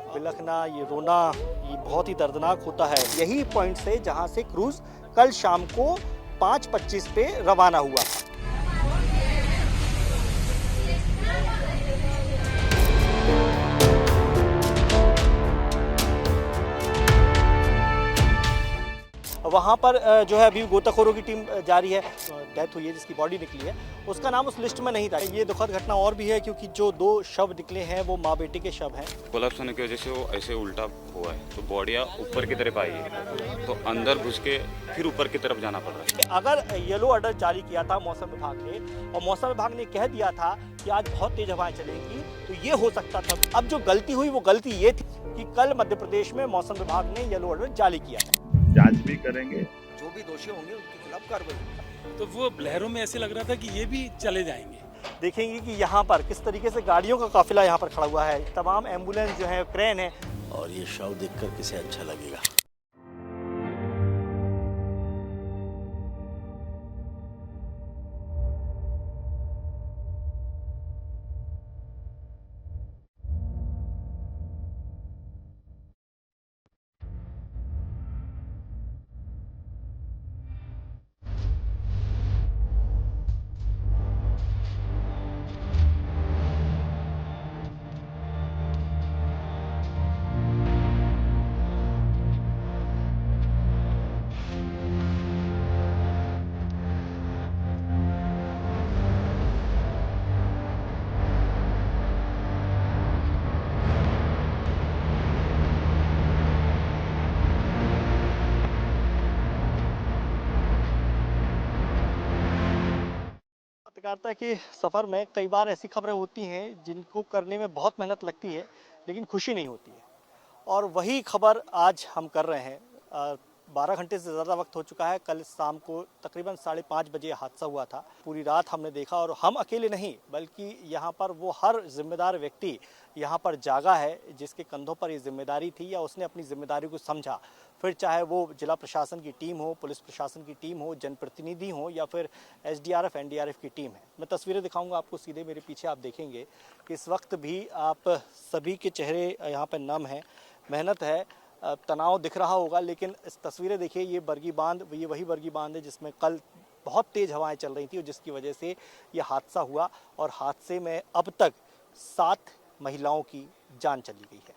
बिलखना, ये रोना, ये बहुत ही दर्दनाक होता है। यही पॉइंट से जहां से क्रूज कल शाम को 5:25 पे रवाना हुआ था। वहाँ पर जो है अभी गोताखोरों की टीम जारी है। डेथ हुई है जिसकी बॉडी निकली है, उसका नाम उस लिस्ट में नहीं था। ये दुखद घटना और भी है क्योंकि जो 2 शव निकले हैं वो माँ बेटी के शव हैं। कोलैप्स होने की वजह से वो ऐसे उल्टा हुआ है, तो बॉडियाँ ऊपर की तरफ आई है, तो अंदर घुस के फिर ऊपर की तरफ जाना पड़ रहा है। अगर येलो अलर्ट जारी किया था मौसम विभाग ने और मौसम विभाग ने कह दिया था कि आज बहुत तेज हवाएं चलेंगी, तो ये हो सकता था। अब जो गलती हुई वो गलती ये थी कि कल मध्य प्रदेश में मौसम विभाग ने येलो अलर्ट जारी किया है। जांच भी करेंगे, जो भी दोषी होंगे उनके खिलाफ कार्रवाई। तो वो लहरों में ऐसे लग रहा था कि ये भी चले जाएंगे। देखेंगे कि यहाँ पर किस तरीके से गाड़ियों का काफिला यहाँ पर खड़ा हुआ है, तमाम एम्बुलेंस जो है, क्रेन है। और ये शव देखकर किसे अच्छा लगेगा। पत्रकारिता के सफ़र में कई बार ऐसी खबरें होती हैं जिनको करने में बहुत मेहनत लगती है लेकिन खुशी नहीं होती है, और वही खबर आज हम कर रहे हैं। 12 घंटे से ज़्यादा वक्त हो चुका है। कल शाम को तकरीबन 5:30 बजे हादसा हुआ था। पूरी रात हमने देखा, और हम अकेले नहीं बल्कि यहाँ पर वो हर जिम्मेदार व्यक्ति यहाँ पर जागा है जिसके कंधों पर ये जिम्मेदारी थी या उसने अपनी जिम्मेदारी को समझा। फिर चाहे वो जिला प्रशासन की टीम हो, पुलिस प्रशासन की टीम हो, जनप्रतिनिधि हो या फिर SDRF NDRF की टीम है। मैं तस्वीरें दिखाऊंगा आपको सीधे मेरे पीछे। आप देखेंगे कि इस वक्त भी आप सभी के चेहरे यहाँ पर नम हैं, मेहनत है, तनाव दिख रहा होगा। लेकिन इस तस्वीरें देखिए, ये बरगी बांध, ये वही बरगी बांध है जिसमें कल बहुत तेज़ हवाएं चल रही थी और जिसकी वजह से ये हादसा हुआ। और हादसे में अब तक 7 महिलाओं की जान चली गई है।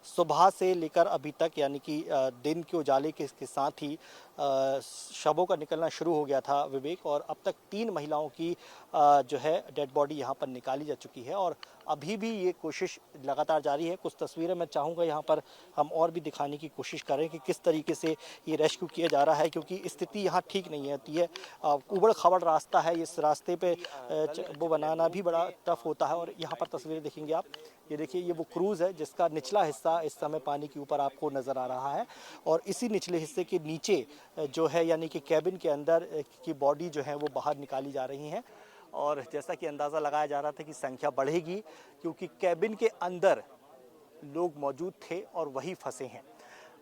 सुबह से लेकर अभी तक, यानी कि दिन के उजाले के साथ ही शवों का निकलना शुरू हो गया था विवेक, और अब तक 3 महिलाओं की जो है डेड बॉडी यहाँ पर निकाली जा चुकी है और अभी भी ये कोशिश लगातार जारी है। कुछ तस्वीरें मैं चाहूँगा यहाँ पर हम और भी दिखाने की कोशिश करें कि किस तरीके से ये रेस्क्यू किया जा रहा है, क्योंकि स्थिति यहाँ ठीक नहीं होती है। उबड़ खाबड़ रास्ता है, इस रास्ते पे वो बनाना भी बड़ा टफ होता है। और यहाँ पर तस्वीरें देखेंगे आप, ये देखिए, ये वो क्रूज़ है जिसका निचला हिस्सा इस समय पानी के ऊपर आपको नज़र आ रहा है, और इसी निचले हिस्से के नीचे जो है, यानी कि कैबिन के अंदर की बॉडी जो है वो बाहर निकाली जा रही हैं। और जैसा कि अंदाज़ा लगाया जा रहा था कि संख्या बढ़ेगी, क्योंकि कैबिन के अंदर लोग मौजूद थे और वही फंसे हैं।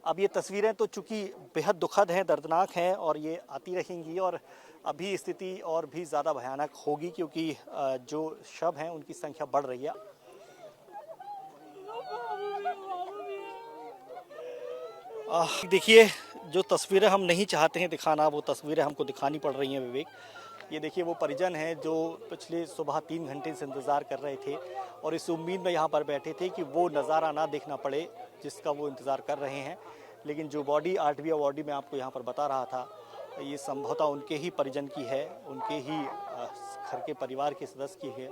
अब ये तस्वीरें तो चूँकि बेहद दुखद हैं, दर्दनाक हैं, और ये आती रहेंगी, और अभी स्थिति और भी ज़्यादा भयानक होगी क्योंकि जो शव हैं उनकी संख्या बढ़ रही है। देखिए, जो तस्वीरें हम नहीं चाहते हैं दिखाना, वो तस्वीरें हमको दिखानी पड़ रही हैं विवेक। ये देखिए, वो परिजन हैं जो पिछले सुबह 3 घंटे से इंतज़ार कर रहे थे और इस उम्मीद में यहाँ पर बैठे थे कि वो नज़ारा ना देखना पड़े जिसका वो इंतज़ार कर रहे हैं। लेकिन जो बॉडी 8वीं बॉडी में आपको यहाँ पर बता रहा था, ये संभवतः उनके ही परिजन की है, उनके ही घर के परिवार के सदस्य की है,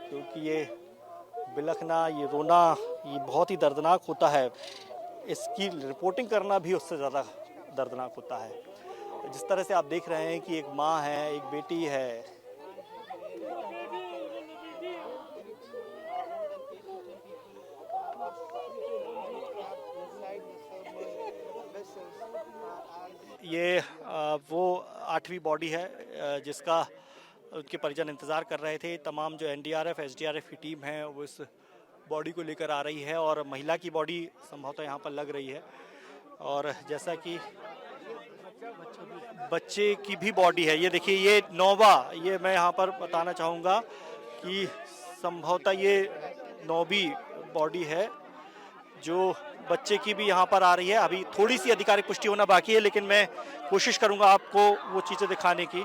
क्योंकि ये बिलखना, ये रोना, ये बहुत ही दर्दनाक होता है। इसकी रिपोर्टिंग करना भी उससे ज़्यादा दर्दनाक होता है। जिस तरह से आप देख रहे हैं कि एक माँ है, एक बेटी है, ये वो 8वीं बॉडी है जिसका उनके परिजन इंतज़ार कर रहे थे। तमाम जो NDRF SDRF की टीम है वो इस बॉडी को लेकर आ रही है, और महिला की बॉडी संभवतः यहाँ पर लग रही है। और जैसा कि बच्चे की भी बॉडी है, ये देखिए, ये नौवा, ये मैं यहाँ पर बताना चाहूँगा कि संभवतः ये 9वीं बॉडी है जो बच्चे की भी यहाँ पर आ रही है। अभी थोड़ी सी आधिकारिक पुष्टि होना बाकी है, लेकिन मैं कोशिश करूंगा आपको वो चीज़ें दिखाने की।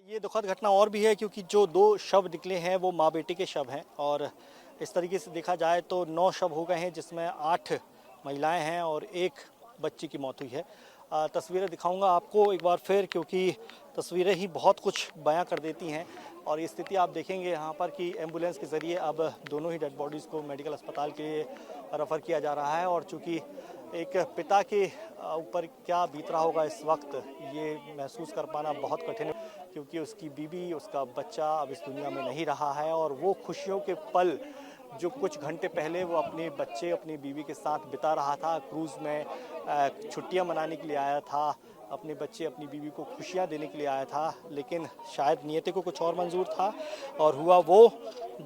ये दुखद घटना और भी है क्योंकि जो 2 शव निकले हैं वो माँ बेटी के शव हैं, और इस तरीके से देखा जाए तो 9 शव हो गए हैं, जिसमें 8 महिलाएं हैं और 1 बच्ची की मौत हुई है। तस्वीरें दिखाऊंगा आपको एक बार फिर, क्योंकि तस्वीरें ही बहुत कुछ बयां कर देती हैं। और ये स्थिति आप देखेंगे यहाँ पर कि एम्बुलेंस के ज़रिए अब दोनों ही डेड बॉडीज़ को मेडिकल अस्पताल के लिए रेफ़र किया जा रहा है। और चूँकि एक पिता के ऊपर क्या बीत रहा होगा इस वक्त, ये महसूस कर पाना बहुत कठिन है, क्योंकि उसकी बीवी, उसका बच्चा अब इस दुनिया में नहीं रहा है। और वो खुशियों के पल जो कुछ घंटे पहले वो अपने बच्चे, अपनी बीवी के साथ बिता रहा था, क्रूज़ में छुट्टियां मनाने के लिए आया था, अपने बच्चे, अपनी बीवी को खुशियां देने के लिए आया था, लेकिन शायद नियति को कुछ और मंजूर था और हुआ वो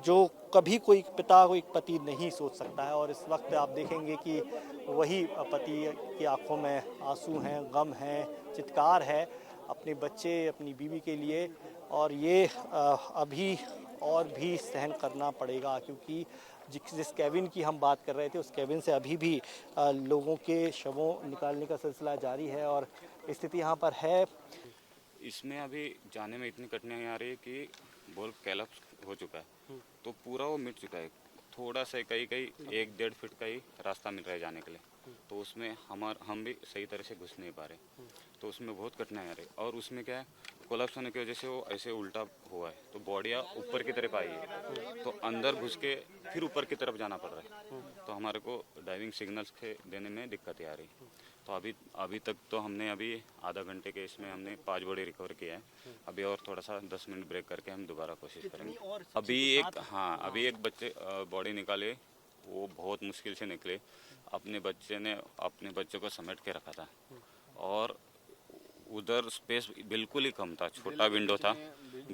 जो कभी कोई पिता, कोई पति नहीं सोच सकता है। और इस वक्त आप देखेंगे कि वही पति की आंखों में आंसू हैं, गम है, चित्कार है अपने बच्चे, अपनी बीवी के लिए। और ये अभी और भी सहन करना पड़ेगा, क्योंकि जिस केबिन की हम बात कर रहे थे उस केबिन से अभी भी लोगों के शवों निकालने का सिलसिला जारी है और स्थिति यहाँ पर है। इसमें अभी जाने में इतनी कठिनाई आ रही है कि बॉल कैलअप हो चुका है, तो पूरा वो मिट चुका है। थोड़ा सा कहीं 1-1.5 फीट का ही रास्ता मिल रहा है जाने के लिए, तो उसमें हम भी सही तरह से घुस नहीं पा रहे, तो उसमें बहुत कठिनाई आ रही है। और उसमें क्या है, कोलैप्स होने की वजह से वो ऐसे उल्टा हुआ है, तो बॉडियाँ ऊपर की तरफ आई है, तो अंदर घुस के फिर ऊपर की तरफ जाना पड़ रहा है, तो हमारे को डाइविंग सिग्नल्स के देने में दिक्कतें आ रही। तो अभी तक तो हमने आधा घंटे के इसमें हमने 5 बॉडी रिकवर किया है। अभी और थोड़ा सा 10 मिनट ब्रेक करके हम दोबारा कोशिश करेंगे। अभी एक बच्चे बॉडी निकाले, वो बहुत मुश्किल से निकले। अपने बच्चे को समेट के रखा था और उधर स्पेस बिल्कुल ही कम था, छोटा विंडो था,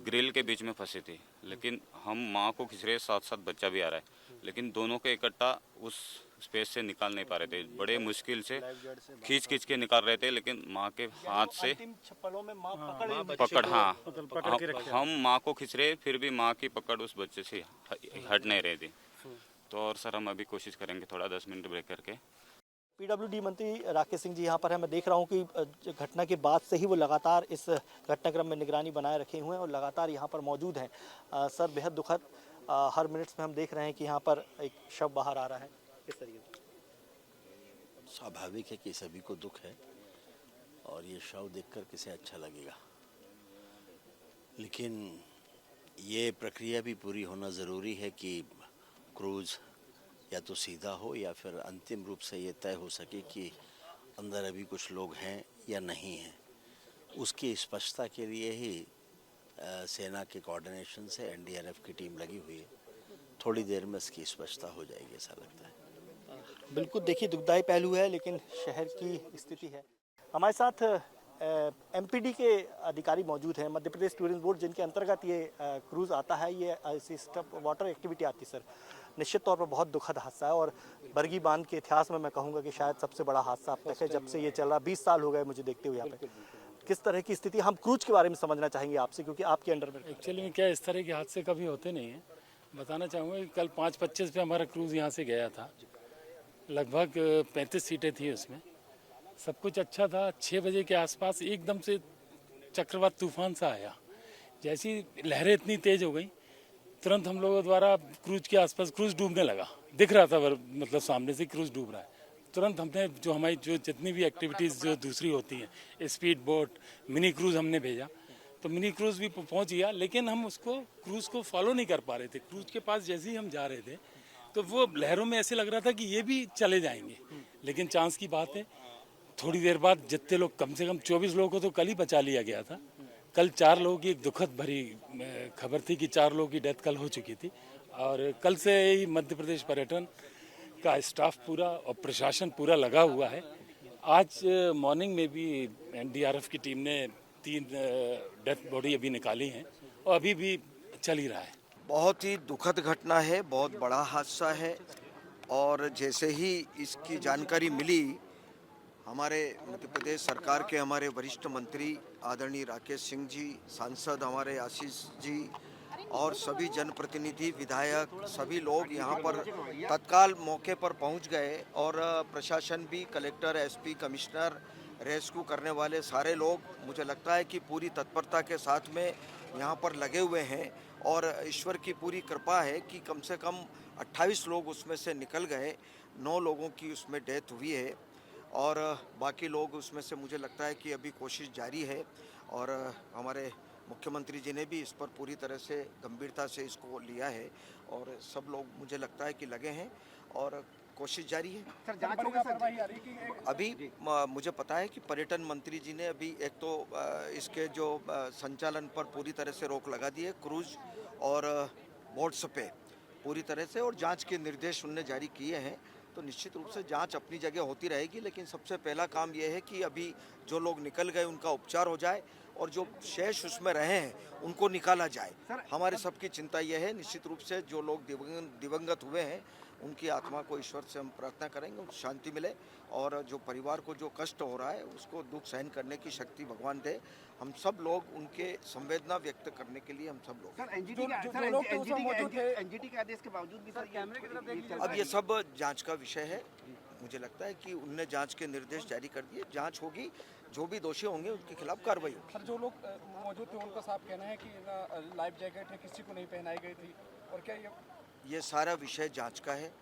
ग्रिल के बीच में फंसी थी। लेकिन हम माँ को खींच रहे, साथ साथ बच्चा भी आ रहा है, लेकिन दोनों को इकट्ठा उस स्पेस से निकाल नहीं पा रहे थे। बड़े मुश्किल से खींच के निकाल रहे थे, लेकिन माँ के हाथ से हम माँ को खींच रहे, फिर भी माँ की पकड़ उस बच्चे से हट नहीं रही थी। तो और सर हम अभी कोशिश करेंगे थोड़ा 10 मिनट ब्रेक करके। पीडब्ल्यूडी मंत्री राकेश सिंह जी यहाँ पर है। मैं देख रहा हूँ कि घटना के बाद से ही वो लगातार इस घटनाक्रम में निगरानी बनाए रखे हुए हैं और लगातार यहाँ पर मौजूद हैं। सर, बेहद दुखद, हर मिनट में हम देख रहे हैं कि यहाँ पर एक शव बाहर आ रहा है। किस तरीके से? स्वाभाविक है कि सभी को दुख है और ये शव देखकर किसे अच्छा लगेगा, लेकिन ये प्रक्रिया भी पूरी होना ज़रूरी है कि क्रूज़ या तो सीधा हो या फिर अंतिम रूप से ये तय हो सके कि अंदर अभी कुछ लोग हैं या नहीं हैं। उसकी स्पष्टता के लिए ही सेना के कोऑर्डिनेशन से एनडीआरएफ की टीम लगी हुई है। थोड़ी देर में इसकी स्पष्टता हो जाएगी, ऐसा लगता है। बिल्कुल, देखिए दुखदायी पहलू है, लेकिन शहर की स्थिति है। हमारे साथ एमपीडी के अधिकारी मौजूद हैं, मध्य प्रदेश टूरिज्म बोर्ड, जिनके अंतर्गत ये क्रूज़ आता है, ये वाटर एक्टिविटी आती है। सर, निश्चित तौर पर बहुत दुखद हादसा है और बरगी बांध के इतिहास में मैं कहूँगा कि शायद सबसे बड़ा हादसा अब तक है, जब से ये चल रहा। 20 साल हो गए मुझे देखते हुए यहाँ पे। किस तरह की स्थिति, हम क्रूज के बारे में समझना चाहेंगे आपसे, क्योंकि आपके अंडर में। एक्चुअली में क्या, इस तरह के हादसे कभी होते नहीं हैं। बताना चाहूँगा कि कल 5:25 पे हमारा क्रूज़ यहाँ से गया था। लगभग 35 सीटें थी उसमें, सब कुछ अच्छा था। 6 बजे के आसपास एकदम से चक्रवात तूफान सा आया। जैसी लहरें इतनी तेज़ हो गई, तुरंत हम लोगों द्वारा क्रूज के आसपास, क्रूज डूबने लगा, दिख रहा था, मतलब सामने से क्रूज डूब रहा है। तुरंत हमने हमारी जितनी भी एक्टिविटीज़ जो दूसरी होती हैं, स्पीड बोट, मिनी क्रूज़ हमने भेजा, तो मिनी क्रूज़ भी पहुंच गया, लेकिन हम उसको क्रूज़ को फॉलो नहीं कर पा रहे थे। क्रूज के पास जैसे ही हम जा रहे थे तो वो लहरों में ऐसे लग रहा था कि ये भी चले जाएंगे, लेकिन चांस की बात है, थोड़ी देर बाद जितने लोग, कम से कम 24 लोगों को तो कल ही बचा लिया गया था। कल 4 लोगों की एक दुखद भरी खबर थी कि 4 लोगों की डेथ कल हो चुकी थी। और कल से ही मध्य प्रदेश पर्यटन का स्टाफ पूरा और प्रशासन पूरा लगा हुआ है। आज मॉर्निंग में भी एनडीआरएफ की टीम ने 3 डेथ बॉडी अभी निकाली हैं और अभी भी चल ही रहा है। बहुत ही दुखद घटना है, बहुत बड़ा हादसा है और जैसे ही इसकी जानकारी मिली हमारे मध्य प्रदेश सरकार के हमारे वरिष्ठ मंत्री आदरणीय राकेश सिंह जी, सांसद हमारे आशीष जी और सभी जनप्रतिनिधि, विधायक, सभी लोग यहाँ पर तत्काल मौके पर पहुँच गए और प्रशासन भी, कलेक्टर, एसपी, कमिश्नर, रेस्क्यू करने वाले सारे लोग मुझे लगता है कि पूरी तत्परता के साथ में यहाँ पर लगे हुए हैं और ईश्वर की पूरी कृपा है कि कम से कम 28 लोग उसमें से निकल गए, 9 लोगों की उसमें डेथ हुई है और बाकी लोग उसमें से मुझे लगता है कि अभी कोशिश जारी है और हमारे मुख्यमंत्री जी ने भी इस पर पूरी तरह से गंभीरता से इसको लिया है और सब लोग मुझे लगता है कि लगे हैं और कोशिश जारी है। सर जांच होगी सर अभी मुझे पता है कि पर्यटन मंत्री जी ने अभी एक तो इसके जो संचालन पर पूरी तरह से रोक लगा दी है, क्रूज और बोट्स पे पूरी तरह से, और जांच के निर्देश उनने जारी किए हैं। तो निश्चित रूप से जांच अपनी जगह होती रहेगी, लेकिन सबसे पहला काम यह है कि अभी जो लोग निकल गए उनका उपचार हो जाए और जो शेष उसमें रहे हैं उनको निकाला जाए। हमारे सबकी चिंता यह है, निश्चित रूप से जो लोग दिवंगत हुए हैं उनकी आत्मा को ईश्वर से हम प्रार्थना करेंगे, शांति मिले और जो परिवार को जो कष्ट हो रहा है उसको दुख सहन करने की शक्ति भगवान दे। हम सब लोग उनके संवेदना व्यक्त करने के लिए हम सब लोग सर एनजीटी के आदेश के बावजूद भी सर कैमरे की तरफ देख लीजिए। अब ये सब जांच का विषय है। मुझे लगता है कि उनने जांच के निर्देश जारी कर दिए, जांच होगी, जो भी दोषी होंगे उनके खिलाफ कार्रवाई होगी। सर जो लोग मौजूद थे उनका साफ कहना है कि लाइफ जैकेट है किसी को नहीं पहनाई गई थी, और क्या ये सारा विषय जांच का है।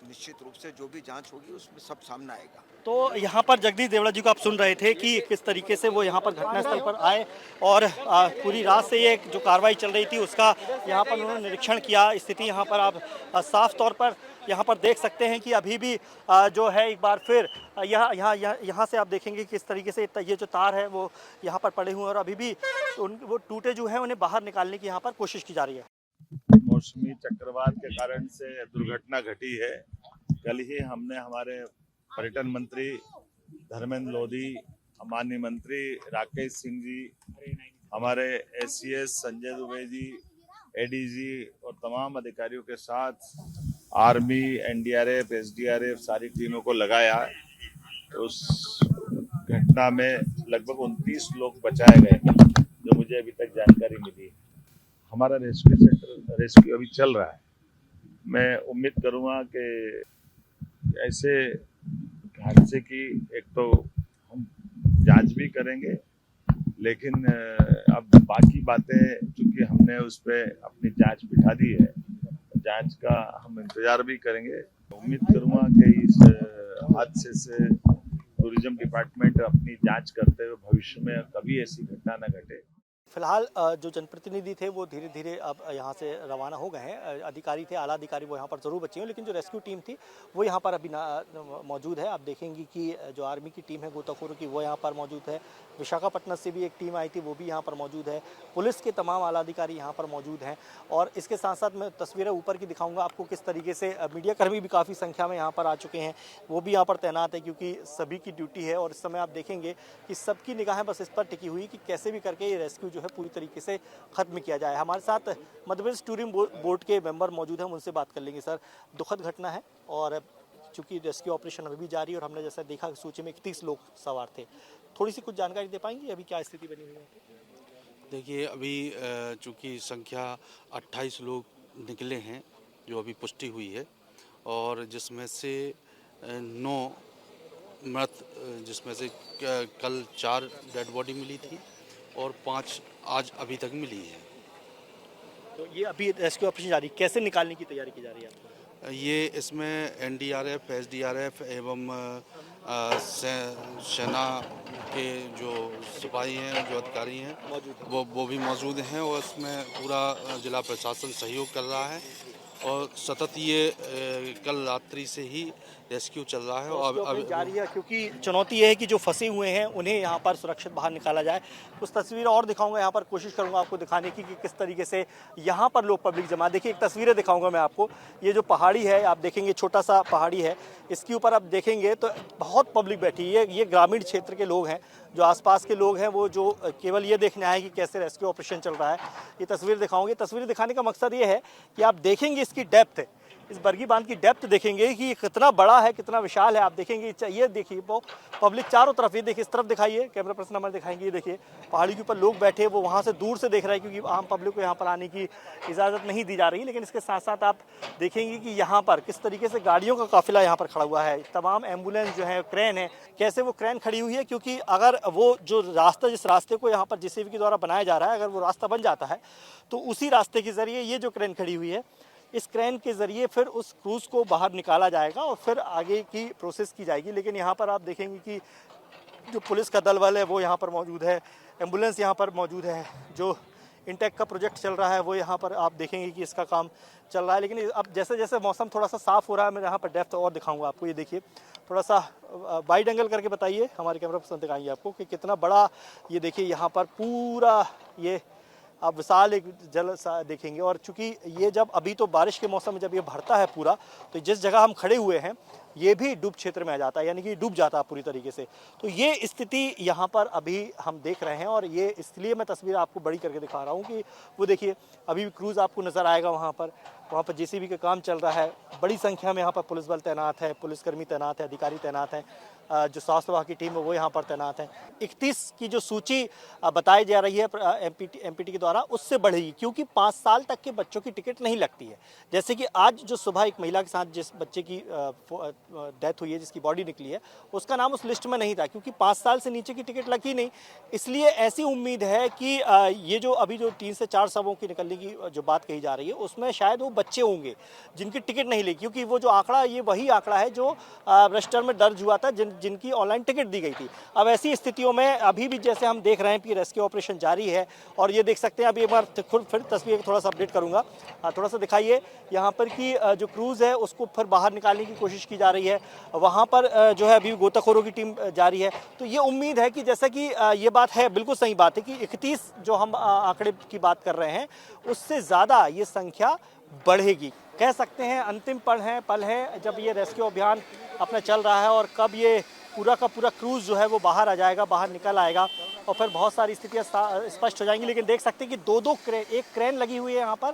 निश्चित रूप से जो भी जांच होगी उसमें सब सामने आएगा। तो यहाँ पर जगदीश देवड़ा जी को आप सुन रहे थे कि किस तरीके से वो यहाँ पर घटनास्थल पर आए और पूरी रात से ये जो कार्रवाई चल रही थी उसका यहाँ पर उन्होंने निरीक्षण किया। स्थिति यहाँ पर आप साफ तौर पर यहाँ पर देख सकते हैं कि अभी भी जो है एक बार फिर यहाँ से आप देखेंगे किस तरीके से ये जो तार है वो यहाँ पर पड़े हुए हैं और अभी भी वो टूटे जो हैं उन्हें बाहर निकालने की यहाँ पर कोशिश की जा रही है। मौसमी चक्रवात के कारण से दुर्घटना घटी है। कल ही हमने हमारे पर्यटन मंत्री धर्मेंद्र लोधी, माननीय मंत्री राकेश सिंह जी, हमारे एससीएस संजय दुबे जी, एडीजी और तमाम अधिकारियों के साथ आर्मी, एनडीआरएफ, एसडीआरएफ सारी टीमों को लगाया। उस घटना में लगभग 29 लोग बचाए गए, जो मुझे अभी तक जानकारी मिली। हमारा रेस्क्यू अभी चल रहा है। मैं उम्मीद करूंगा कि ऐसे हादसे की एक तो हम जांच भी करेंगे, लेकिन अब बाकी बातें चूंकि हमने उस पर अपनी जांच बिठा दी है, जांच का हम इंतजार भी करेंगे। उम्मीद करूंगा कि इस हादसे से टूरिज्म डिपार्टमेंट अपनी जांच करते हुए भविष्य में कभी ऐसी घटना न घटे। फिलहाल जो जनप्रतिनिधि थे वो धीरे धीरे अब यहाँ से रवाना हो गए हैं। अधिकारी थे, आला अधिकारी वो यहाँ पर ज़रूर बचे हैं, लेकिन जो रेस्क्यू टीम थी वो यहाँ पर अभी मौजूद है। आप देखेंगे कि जो आर्मी की टीम है गोताखोरों की वो यहाँ पर मौजूद है। विशाखापट्टनम से भी एक टीम आई थी, वो भी यहाँ पर मौजूद है। पुलिस के तमाम आला अधिकारी यहाँ पर मौजूद हैं और इसके साथ साथ मैं तस्वीरें ऊपर की दिखाऊंगा आपको किस तरीके से मीडियाकर्मी भी काफ़ी संख्या में यहाँ पर आ चुके हैं, वो भी यहाँ पर तैनात है क्योंकि सभी की ड्यूटी है। और इस समय आप देखेंगे कि सबकी निगाहें बस इस पर टिकी हुई कि कैसे भी करके ये रेस्क्यू जो है पूरी तरीके से खत्म किया जाए। हमारे साथ मध्य प्रदेश टूरिज्म बोर्ड के मेंबर मौजूद हैं, उनसे बात कर लेंगे। सर, दुखद घटना है और चूंकि रेस्क्यू ऑपरेशन अभी भी जारी है और हमने जैसा देखा सूची में 31 लोग सवार थे, थोड़ी सी कुछ जानकारी दे पाएंगे अभी क्या स्थिति बनी हुई है? देखिए, अभी चूंकि संख्या 28 लोग निकले हैं जो अभी पुष्टि हुई है, और जिसमें से 9 मृत, जिसमें से कल 4 डेड बॉडी मिली थी और 5 आज अभी तक मिली है। तो ये अभी रेस्क्यू ऑपरेशन जारी, कैसे निकालने की तैयारी की जा रही है? ये इसमें एनडीआरएफ, एसडीआरएफ एवं सेना के जो सिपाही हैं, जो अधिकारी हैं वो भी मौजूद हैं और इसमें पूरा जिला प्रशासन सहयोग कर रहा है और सतत ये कल रात्रि से ही रेस्क्यू चल रहा है और अब जारी है, क्योंकि चुनौती ये है कि जो फंसे हुए हैं उन्हें यहाँ पर सुरक्षित बाहर निकाला जाए। कुछ तस्वीरें और दिखाऊंगा, यहाँ पर कोशिश करूंगा आपको दिखाने की कि किस तरीके से यहाँ पर लोग पब्लिक जमा। देखिए, एक तस्वीरें दिखाऊंगा मैं आपको। ये जो पहाड़ी है आप देखेंगे, छोटा सा पहाड़ी है, इसके ऊपर आप देखेंगे तो बहुत पब्लिक बैठी है। ये ग्रामीण क्षेत्र के लोग हैं, जो आसपास के लोग हैं, वो जो केवल ये देखने आए कि कैसे रेस्क्यू ऑपरेशन चल रहा है। ये तस्वीर दिखाऊंगी। तस्वीर दिखाने का मकसद ये है कि आप देखेंगे इसकी डेप्थ, इस बरगी बांध की डेप्थ देखेंगे कि कितना बड़ा है, कितना विशाल है। आप देखेंगे, ये देखिए वो पब्लिक चारों तरफ, ये देखिए इस तरफ दिखाइए, कैमरा पर्सन हमारे दिखाएंगे, ये देखिए पहाड़ी के ऊपर लोग बैठे, वो वहाँ से दूर से देख रहे हैं क्योंकि आम पब्लिक को यहाँ पर आने की इजाज़त नहीं दी जा रही। लेकिन इसके साथ साथ आप देखेंगे कि यहाँ पर किस तरीके से गाड़ियों का काफिला यहाँ पर खड़ा हुआ है। तमाम एम्बुलेंस जो है, क्रेन है, कैसे वो क्रेन खड़ी हुई है क्योंकि अगर वो जो रास्ता, जिस रास्ते को यहाँ पर जेसीबी के द्वारा बनाया जा रहा है, अगर वो रास्ता बन जाता है तो उसी रास्ते के ज़रिए ये जो क्रेन खड़ी हुई है, इस क्रेन के ज़रिए फिर उस क्रूज़ को बाहर निकाला जाएगा और फिर आगे की प्रोसेस की जाएगी। लेकिन यहाँ पर आप देखेंगे कि जो पुलिस का दल बल है वो यहाँ पर मौजूद है, एम्बुलेंस यहाँ पर मौजूद है, जो इंटेक का प्रोजेक्ट चल रहा है वो यहाँ पर आप देखेंगे कि इसका काम चल रहा है। लेकिन अब जैसे जैसे मौसम थोड़ा सा साफ़ हो रहा है, मैं यहाँ पर डेप्थ और दिखाऊंगा आपको। ये देखिए, थोड़ा सा वाइड एंगल करके बताइए, हमारे कैमरा पर्सन दिखाएंगे आपको कि कितना बड़ा, ये देखिए यहाँ पर पूरा ये आप विशाल एक जल देखेंगे। और चूंकि ये जब अभी तो बारिश के मौसम में जब ये भरता है पूरा, तो जिस जगह हम खड़े हुए हैं ये भी डूब क्षेत्र में आ जाता है, यानी कि डूब जाता है पूरी तरीके से। तो ये स्थिति यहाँ पर अभी हम देख रहे हैं और ये इसलिए मैं तस्वीर आपको बड़ी करके दिखा रहा हूँ कि वो देखिए अभी भी क्रूज़ आपको नज़र आएगा। वहाँ पर जेसीबी का काम चल रहा है, बड़ी संख्या में यहाँ पर पुलिस बल तैनात है, पुलिसकर्मी तैनात है, अधिकारी तैनात हैं, जो स्वास्थ्य विभाग की टीम है वो यहाँ पर तैनात है। 31 की जो सूची बताई जा रही है एमपीटी के द्वारा, उससे बढ़ेगी क्योंकि 5 साल तक के बच्चों की टिकट नहीं लगती है। जैसे कि आज जो सुबह एक महिला के साथ जिस बच्चे की डेथ हुई है, जिसकी बॉडी निकली है, उसका नाम उस लिस्ट में नहीं था क्योंकि 5 साल से नीचे की टिकट लगी नहीं। इसलिए ऐसी उम्मीद है कि ये जो अभी जो 3 से 4 शवों की निकलने की जो बात कही जा रही है, उसमें शायद वो बच्चे होंगे जिनकी टिकट नहीं लगी, क्योंकि वो जो आंकड़ा, ये वही आंकड़ा है जो रजिस्टर में दर्ज हुआ था, जिनकी ऑनलाइन टिकट दी गई थी। अब ऐसी स्थितियों में अभी भी जैसे हम देख रहे हैं कि रेस्क्यू ऑपरेशन जारी है और ये देख सकते हैं, अभी एक बार खुद फिर तस्वीर थोड़ा सा अपडेट करूंगा, थोड़ा सा दिखाइए यहाँ पर कि जो क्रूज़ है उसको फिर बाहर निकालने की कोशिश की जा रही है। वहाँ पर जो है अभी गोताखोरों की टीम जारी है। तो ये उम्मीद है कि जैसा कि ये बात है, बिल्कुल सही बात है कि 31 जो हम आंकड़े की बात कर रहे हैं, उससे ज़्यादा ये संख्या बढ़ेगी। कह सकते हैं अंतिम पल है जब ये रेस्क्यू अभियान अपना चल रहा है और कब ये पूरा का पूरा क्रूज़ जो है वो बाहर आ जाएगा, बाहर निकल आएगा और फिर बहुत सारी स्थितियाँ स्पष्ट हो जाएंगी। लेकिन देख सकते हैं कि दो एक क्रेन लगी हुई है यहाँ पर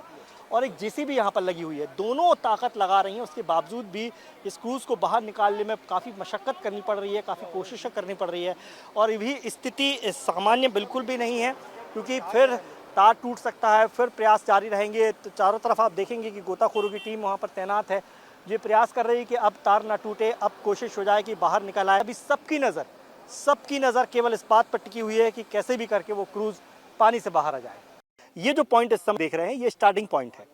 और एक जेसीबी यहाँ पर लगी हुई है। दोनों ताकत लगा रही हैं, उसके बावजूद भी इस क्रूज़ को बाहर निकालने में काफ़ी मशक्क़त करनी पड़ रही है, काफ़ी कोशिशें करनी पड़ रही है। और ये भी स्थिति सामान्य बिल्कुल भी नहीं है क्योंकि फिर तार टूट सकता है, फिर प्रयास जारी रहेंगे। तो चारों तरफ आप देखेंगे कि गोताखोरों की टीम वहाँ पर तैनात है, ये प्रयास कर रही है कि अब तार ना टूटे, अब कोशिश हो जाए कि बाहर निकल आए। अभी सबकी नज़र केवल इस बात पर टिकी हुई है कि कैसे भी करके वो क्रूज़ पानी से बाहर आ जाए। ये जो पॉइंट इस समय देख रहे हैं, ये स्टार्टिंग पॉइंट है,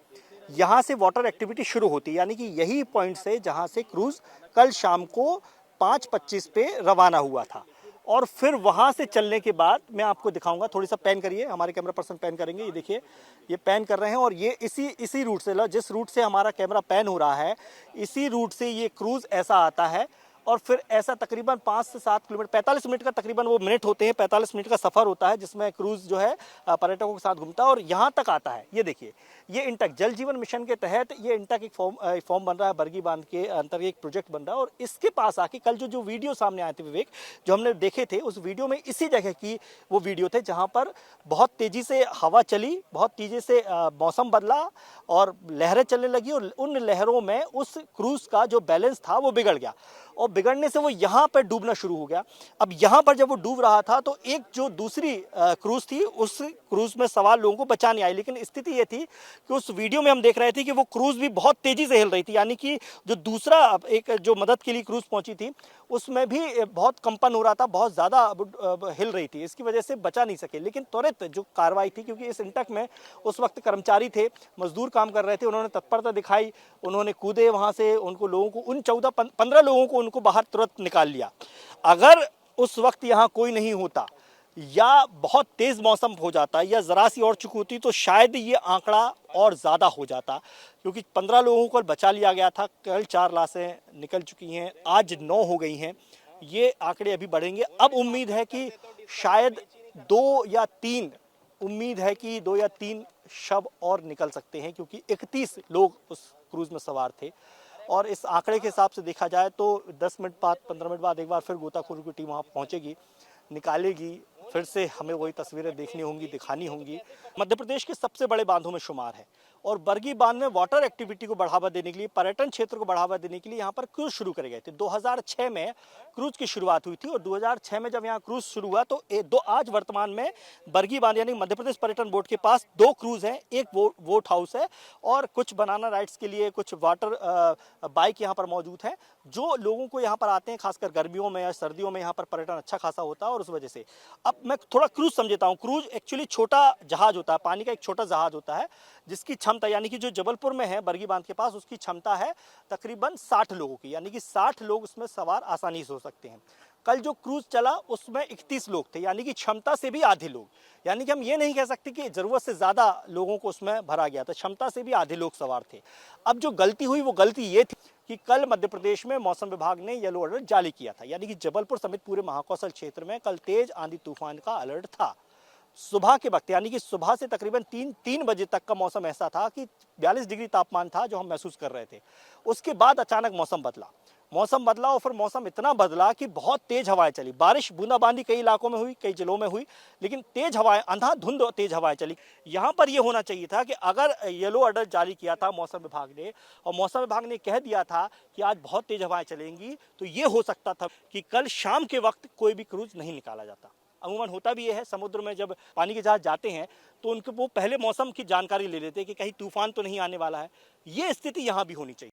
यहाँ से वाटर एक्टिविटी शुरू होती है, यानी कि यही पॉइंट से जहाँ से क्रूज़ कल शाम को 5:25 पे रवाना हुआ था। और फिर वहाँ से चलने के बाद मैं आपको दिखाऊंगा, थोड़ी सा पैन करिए, हमारे कैमरा पर्सन पैन करेंगे, ये देखिए ये पैन कर रहे हैं और ये इसी रूट से, जिस रूट से हमारा कैमरा पैन हो रहा है, इसी रूट से ये क्रूज़ ऐसा आता है और फिर ऐसा तकरीबन 5 से 7 किलोमीटर, 45 मिनट का तकरीबन वो मिनट होते हैं, 45 मिनट का सफ़र होता है जिसमें क्रूज़ जो है पर्यटकों के साथ घूमता है और यहाँ तक आता है। ये देखिए, ये इंटक जल जीवन मिशन के तहत ये इंटक एक फॉर्म बन रहा है, बरगी बांध के अंतर्गत एक प्रोजेक्ट बन रहा है और इसके पास आके कल जो वीडियो सामने आए थे विवेक, जो हमने देखे थे, उस वीडियो में इसी जगह की वो वीडियो थे जहाँ पर बहुत तेज़ी से हवा चली, बहुत तेज़ी से मौसम बदला और लहरें चलने लगी और उन लहरों में उस क्रूज़ का जो बैलेंस था वो बिगड़ गया और बिगड़ने से वो यहाँ पर डूबना शुरू हो गया। अब यहाँ पर जब वो डूब रहा था तो एक जो दूसरी क्रूज़ थी, उस क्रूज़ में सवार लोगों को बचाने आई, लेकिन स्थिति ये थी कि उस वीडियो में हम देख रहे थे कि वो क्रूज़ भी बहुत तेज़ी से हिल रही थी, यानी कि जो दूसरा एक जो मदद के लिए क्रूज़ पहुंची थी उसमें भी बहुत कंपन हो रहा था, बहुत ज़्यादा हिल रही थी, इसकी वजह से बचा नहीं सके। लेकिन त्वरित जो कार्रवाई थी, क्योंकि इस इंटक में उस वक्त कर्मचारी थे, मजदूर काम कर रहे थे, उन्होंने तत्परता दिखाई, उन्होंने कूदे वहाँ से, उनको लोगों को, उन 14-15 लोगों को उनको बाहर तुरंत निकाल लिया। अगर उस वक्त यहाँ कोई नहीं होता या बहुत तेज़ मौसम हो जाता या ज़रा सी और चुक होती तो शायद ये आंकड़ा और ज़्यादा हो जाता, क्योंकि 15 लोगों को बचा लिया गया था। कल 4 लाशें निकल चुकी हैं, आज 9 हो गई हैं, ये आंकड़े अभी बढ़ेंगे। अब उम्मीद है कि शायद 2 या 3 शव और निकल सकते हैं, क्योंकि 31 लोग उस क्रूज़ में सवार थे और इस आंकड़े के हिसाब से देखा जाए तो 10 मिनट बाद, 15 मिनट बाद एक बार फिर गोताखोरों की टीम वहाँ पहुँचेगी, निकालेगी, फिर से हमें वही तस्वीरें देखनी होंगी, दिखानी होंगी। मध्य प्रदेश के सबसे बड़े बांधों में शुमार है और बरगी बांध में वाटर एक्टिविटी को बढ़ावा देने के लिए, पर्यटन क्षेत्र को बढ़ावा देने के लिए यहाँ पर क्रूज शुरू करे गए थे। 2006 में क्रूज की शुरुआत हुई थी और 2006 में जब यहाँ क्रूज शुरू हुआ तो आज वर्तमान में बरगी बांध यानी मध्य प्रदेश पर्यटन बोर्ड के पास 2 क्रूज हैं, एक बोट हाउस है और कुछ बनाना राइड्स के लिए कुछ वाटर बाइक यहाँ पर मौजूद है। जो लोगों को यहाँ पर आते हैं खासकर गर्मियों में या सर्दियों में यहाँ पर पर्यटन अच्छा खासा होता है और उस वजह से अब मैं थोड़ा क्रूज समझता हूँ। क्रूज एक्चुअली छोटा जहाज होता है, पानी का एक छोटा जहाज होता है जिसकी क्षमता यानी कि जो जबलपुर में है बरगी बांध के पास, उसकी क्षमता है तकरीबन 60 लोगों की, यानी कि 60 लोग उसमें सवार आसानी से हो सकते हैं। कल जो क्रूज चला उसमें 31 लोग थे, यानी कि क्षमता से भी आधे लोग, यानी कि हम ये नहीं कह सकते कि जरूरत से ज्यादा लोगों को उसमें भरा गया था, क्षमता से भी आधे लोग सवार थे। अब जो गलती हुई वो गलती ये थी कि कल मध्य प्रदेश में मौसम विभाग ने येलो अलर्ट जारी किया था, यानी कि जबलपुर समेत पूरे महाकौशल क्षेत्र में कल तेज आंधी तूफान का अलर्ट था। सुबह के वक्त यानी कि सुबह से तकरीबन 3 बजे तक का मौसम ऐसा था कि 42 डिग्री तापमान था जो हम महसूस कर रहे थे। उसके बाद अचानक मौसम बदला और फिर मौसम इतना बदला कि बहुत तेज हवाएं चली, बारिश बूंदाबांदी कई इलाकों में हुई, कई जिलों में हुई, लेकिन तेज हवाएं, अंधाधुंध और तेज हवाएं चली। यहाँ पर यह होना चाहिए था कि अगर येलो अलर्ट जारी किया था मौसम विभाग ने और मौसम विभाग ने कह दिया था कि आज बहुत तेज हवाएं चलेंगी, तो ये हो सकता था कि कल शाम के वक्त कोई भी क्रूज नहीं निकाला जाता। अमूमन होता भी ये है, समुद्र में जब पानी के जहाज जाते हैं तो उनको वो पहले मौसम की जानकारी ले लेते हैं कि कहीं तूफान तो नहीं आने वाला है। ये स्थिति यहाँ भी होनी चाहिए।